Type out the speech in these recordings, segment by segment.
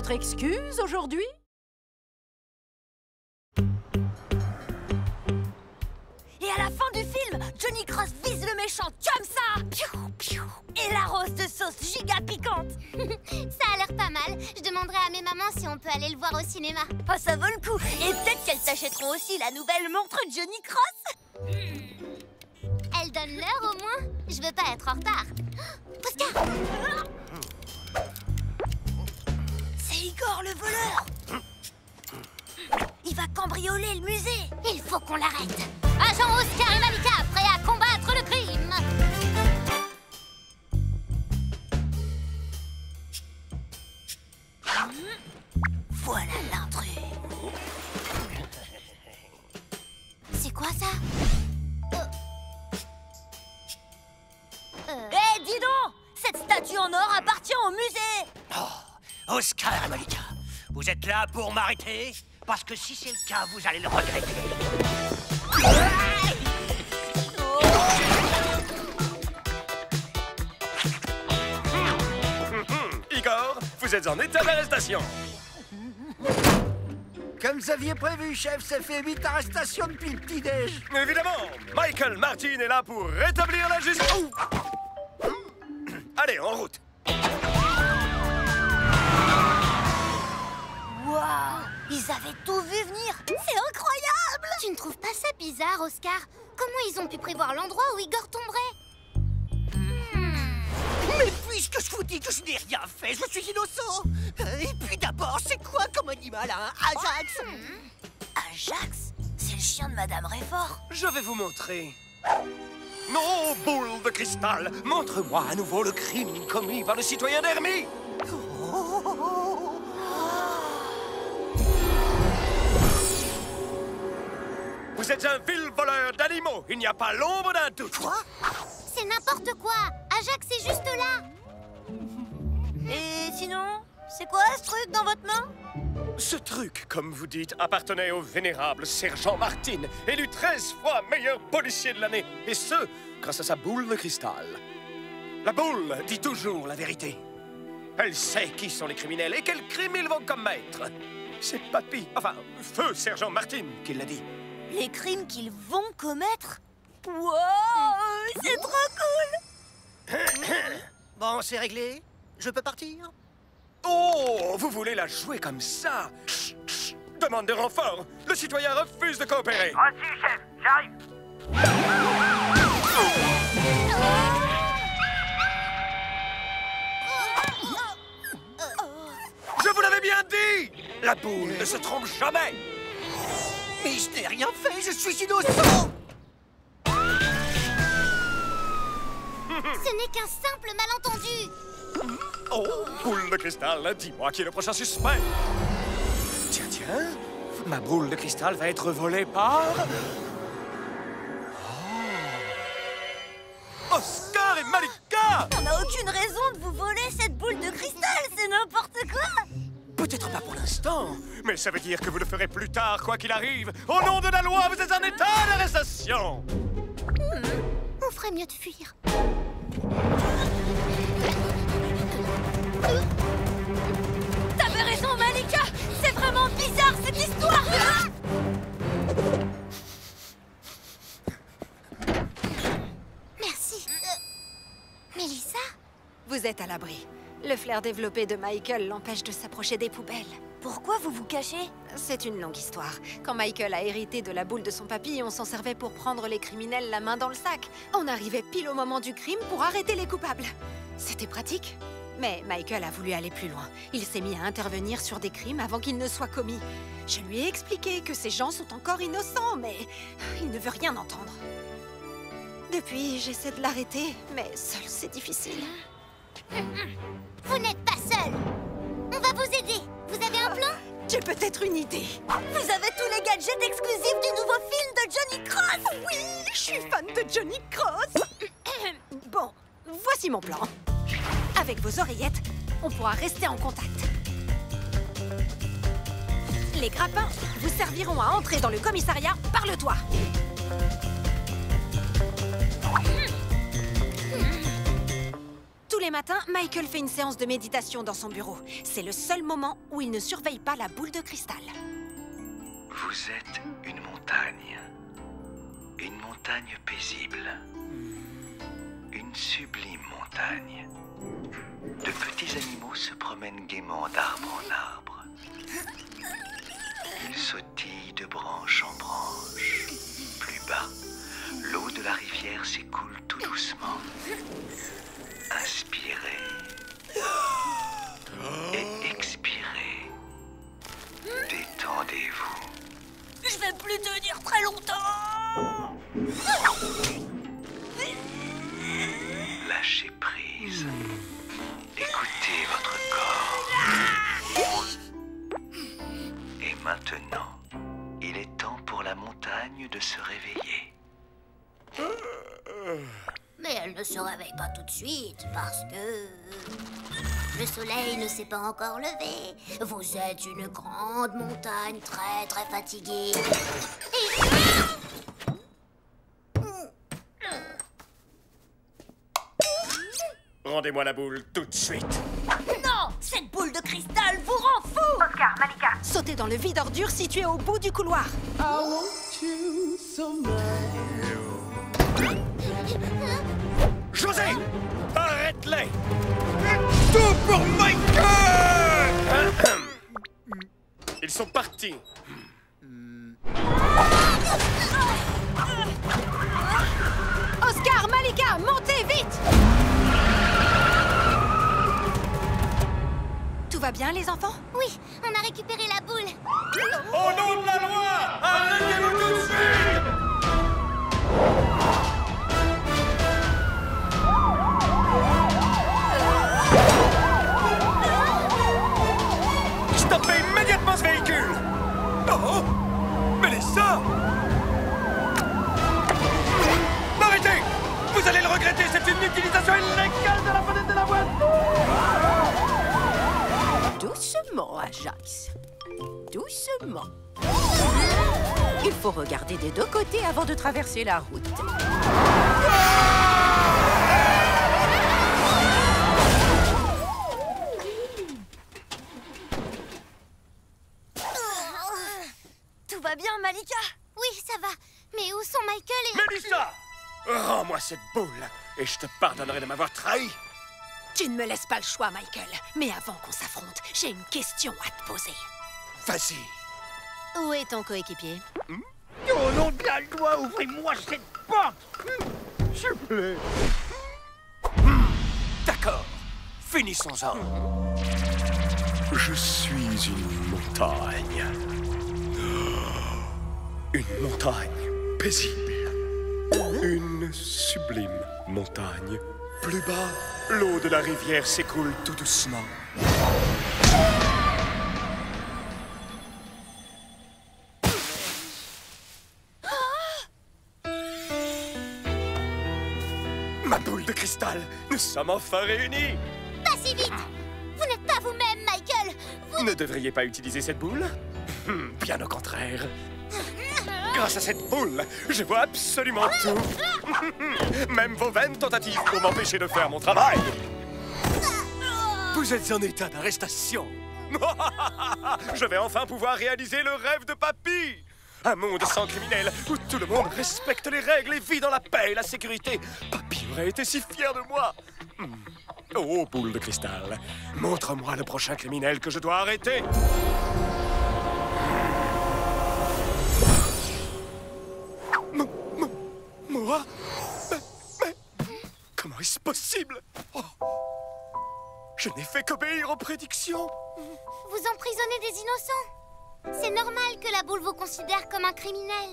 votre excuse aujourd'hui? Et à la fin du film, Johnny Cross vise le méchant comme ça! Piou, piou, et l'arrose de sauce giga piquante! Ça a l'air pas mal. Je demanderai à mes mamans si on peut aller le voir au cinéma. Oh, ça vaut le coup! Et peut-être qu'elles t'achèteront aussi la nouvelle montre Johnny Cross! Elle donne l'heure au moins. Je veux pas être en retard. Oscar! C'est Igor le voleur! Il va cambrioler le musée! Il faut qu'on l'arrête. Agent Oscar et Malika, prêts à combattre le crime. Voilà l'intrus! C'est quoi ça? Eh, dis donc! Cette statue en or appartient au musée! Oh, Oscar et Malika, vous êtes là pour m'arrêter? Parce que si c'est le cas, vous allez le regretter. Igor, vous êtes en état d'arrestation. Comme vous aviez prévu, chef, ça fait 8 arrestations depuis le petit-déj. Évidemment, Michael Martin est là pour rétablir la justice. Ouh. Allez, en route. Waouh! Ils avaient tout vu venir! C'est incroyable! Tu ne trouves pas ça bizarre, Oscar? Comment ils ont pu prévoir l'endroit où Igor tomberait? Mais puisque je vous dis que je n'ai rien fait, je suis innocent. Et puis d'abord, c'est quoi comme animal, hein, Ajax? Ajax? C'est le chien de Madame Réfort. Je vais vous montrer. Non, boule de cristal, montre-moi à nouveau le crime commis par le citoyen Dermy. Vous êtes un vil voleur d'animaux, il n'y a pas l'ombre d'un doute. Quoi? C'est n'importe quoi. Ajax est juste là. Et sinon, c'est quoi ce truc dans votre main? Ce truc, comme vous dites, appartenait au vénérable sergent Martin, élu 13 fois meilleur policier de l'année, et ce, grâce à sa boule de cristal. La boule dit toujours la vérité. Elle sait qui sont les criminels et quels crimes ils vont commettre. C'est Papy, enfin, feu sergent Martin qui l'a dit. Les crimes qu'ils vont commettre? Wow! C'est trop cool! Bon, c'est réglé. Je peux partir? Oh, vous voulez la jouer comme ça? Chut, chut. Demande de renfort. Le citoyen refuse de coopérer. Voici, chef, j'arrive. Je vous l'avais bien dit! La boule ne se trompe jamais. Mais je n'ai rien fait, je suis innocent. Ce n'est qu'un simple malentendu. Oh, boule de cristal, dis-moi qui est le prochain suspect. Tiens, tiens, ma boule de cristal va être volée par... Oh. Oscar et Malika! On n'a aucune raison de vous voler cette boule de cristal, c'est n'importe quoi! Peut-être pas pour l'instant, mais ça veut dire que vous le ferez plus tard, quoi qu'il arrive. Au nom de la loi, vous êtes en état d'arrestation! On ferait mieux de fuir. T'avais raison, Malika! C'est vraiment bizarre, cette histoire! Merci. Mélissa? Vous êtes à l'abri. Le flair développé de Michael l'empêche de s'approcher des poubelles. Pourquoi vous vous cachez? C'est une longue histoire. Quand Michael a hérité de la boule de son papy, on s'en servait pour prendre les criminels la main dans le sac. On arrivait pile au moment du crime pour arrêter les coupables. C'était pratique. Mais Michael a voulu aller plus loin. Il s'est mis à intervenir sur des crimes avant qu'ils ne soient commis. Je lui ai expliqué que ces gens sont encore innocents, mais il ne veut rien entendre. Depuis, j'essaie de l'arrêter, mais seul c'est difficile. Vous n'êtes pas seul. On va vous aider. Vous avez un plan? J'ai peut-être une idée. Vous avez tous les gadgets exclusifs du nouveau film de Johnny Cross! Oui, je suis fan de Johnny Cross. Bon, voici mon plan. Avec vos oreillettes, on pourra rester en contact. Les grappins vous serviront à entrer dans le commissariat par le toit. Tous les matins, Michael fait une séance de méditation dans son bureau. C'est le seul moment où il ne surveille pas la boule de cristal. Vous êtes une montagne. Une montagne paisible. Une sublime montagne. De petits animaux se promènent gaiement d'arbre en arbre. Ils sautillent de branche en branche. Plus bas, l'eau de la rivière s'écoule tout doucement. Inspirez et expirez. Détendez-vous. Je vais plus tenir très longtemps. Lâchez prise. Écoutez votre corps. Et maintenant, il est temps pour la montagne de se réveiller. Mais elle ne se réveille pas tout de suite parce que le soleil ne s'est pas encore levé. Vous êtes une grande montagne très très fatiguée. Rendez-moi la boule tout de suite. Non, cette boule de cristal vous rend fou. Oscar, Malika, sautez dans le vide ordure situé au bout du couloir. José, arrête-les. Tout pour Michael. Ils sont partis. Oscar, Malika, montez vite! Tout va bien, les enfants? Oui, on a récupéré la boule. Au nom de la loi, arrêtez-vous tout de suite! Stoppez immédiatement ce véhicule! Oh! Mélissa! Arrêtez! Vous allez le regretter, c'est une utilisation illégale de la fenêtre de la voiture! Doucement, Ajax. Doucement. Il faut regarder des deux côtés avant de traverser la route. Tout va bien, Malika? Oui, ça va. Mais où sont Michael et... Mélissa! Rends-moi cette boule et je te pardonnerai de m'avoir trahi. Tu ne me laisses pas le choix, Michael. Mais avant qu'on s'affronte, j'ai une question à te poser. Vas-y. Où est ton coéquipier? Au nom de la loi, ouvrez-moi cette porte. S'il vous plaît. D'accord. Finissons-en. Je suis une montagne. Une montagne paisible. Une sublime montagne. Plus bas, l'eau de la rivière s'écoule tout doucement. Ma boule de cristal, nous sommes enfin réunis. Pas si vite. Vous n'êtes pas vous-même, Michael. Ne devriez pas utiliser cette boule? Bien au contraire. Grâce à cette boule, je vois absolument tout. Même vos vaines tentatives pour m'empêcher de faire mon travail. Vous êtes en état d'arrestation. Je vais enfin pouvoir réaliser le rêve de Papy. Un monde sans criminels, où tout le monde respecte les règles et vit dans la paix et la sécurité. Papy aurait été si fier de moi. Oh, boule de cristal, montre-moi le prochain criminel que je dois arrêter. Moi? Mais comment est-ce possible? Oh. Je n'ai fait qu'obéir aux prédictions. Vous emprisonnez des innocents. C'est normal que la boule vous considère comme un criminel.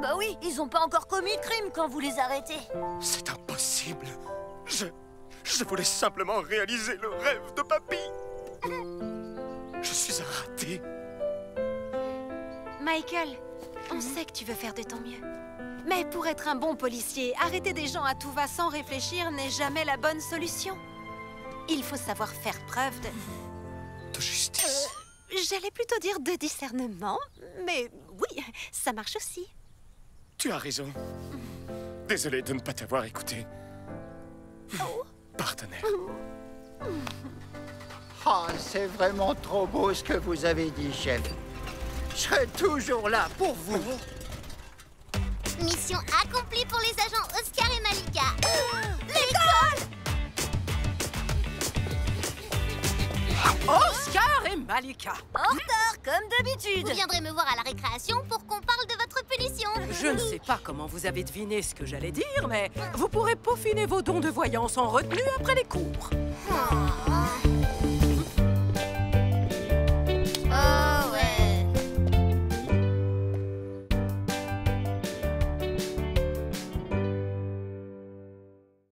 Bah oui, ils ont pas encore commis de crime quand vous les arrêtez. C'est impossible. Je voulais simplement réaliser le rêve de Papy. Je suis un raté. Michael, on sait que tu veux faire de ton mieux. Mais pour être un bon policier, arrêter des gens à tout va sans réfléchir n'est jamais la bonne solution. Il faut savoir faire preuve De justice. J'allais plutôt dire de discernement, mais oui, ça marche aussi. Tu as raison. Désolé de ne pas t'avoir écouté. partenaire. Ah, c'est vraiment trop beau ce que vous avez dit, chef. Je serai toujours là pour vous. Mission accomplie pour les agents Oscar et Malika. L'école! Oscar et Malika. En retard, comme d'habitude. Vous viendrez me voir à la récréation pour qu'on parle de votre punition. Je ne sais pas comment vous avez deviné ce que j'allais dire, mais vous pourrez peaufiner vos dons de voyance en retenue après les cours. Oh.